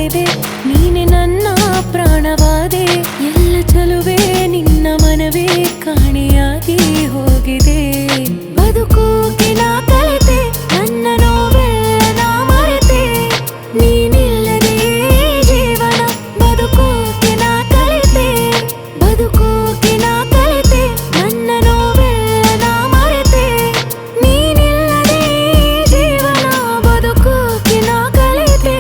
ಮಾಡಿದೆ, ನೀನೆ ನನ್ನ ಪ್ರಾಣವಾದೆ. ಎಲ್ಲ ಚಲುವೆ ನಿನ್ನ ಮನವೇ ಕಾಣೆಯಾಗಿ ಹೋಗಿದೆ. ಬದುಕೋಕೆ ನಾ ಕಲಿತೆ, ನನ್ನ ನೋವೆಲ್ಲ ನಾ ಮರೆತೆ. ನೀನಿಲ್ಲದೆ ಜೀವನ ಬದುಕೋಕೆ ನಾ ಕಲಿತೆ. ಬದುಕೋಕೆ ನಾ ಕಲಿತೆ, ನನ್ನ ನೋವೆಲ್ಲ ನಾ ಮರೆತೆ. ನೀನಿಲ್ಲದೆ ಜೀವನ ಬದುಕೋಕೆ ನಾ ಕಲಿತೆ.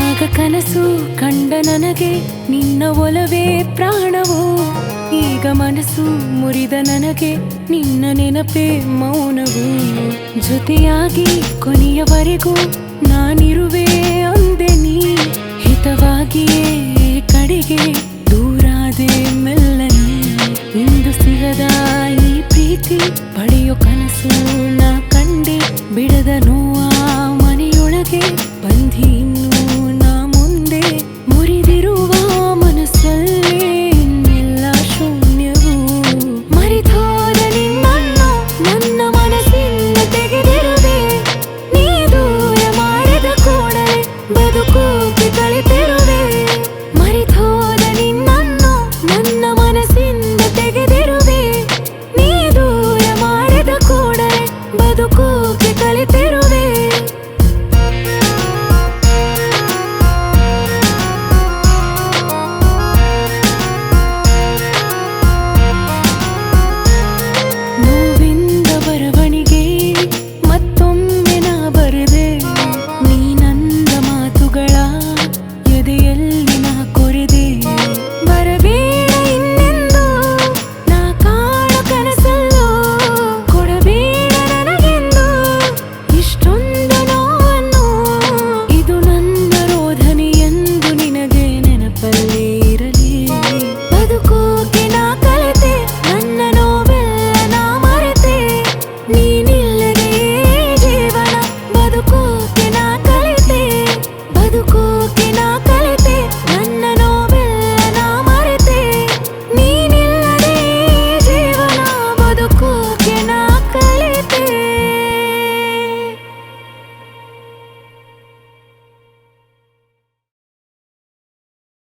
ಆಗ ಕನಸು ಕಂಡ ನನಗೆ ನಿನ್ನ ಒಲವೇ ಪ್ರಾಣವು. ಈಗ ಮನಸ್ಸು ಮುರಿದ ನನಗೆ ನಿನ್ನ ನೆನಪೇ ಮೌನವು. ಜೊತೆಯಾಗಿ ಕೊನೆಯವರೆಗೂ ನಾನಿರುವೆ ಅಂದೆ ನೀ. ಹಿತವಾಗಿಯೇ ಕಡೆಗೆ ದೂರಾದೆ ಮೆಲ್ಲನೆ. ಇಂದು ಸಿಗದ ಈ ಪ್ರೀತಿ ಪಡೆಯೋ ಕನಸು ನಾ ಕಂಡೆ. ಬಿಡದ ನೋವ ಮನೆಯೊಳಗೆ ಬಂದಿ ಇನ್ನೂ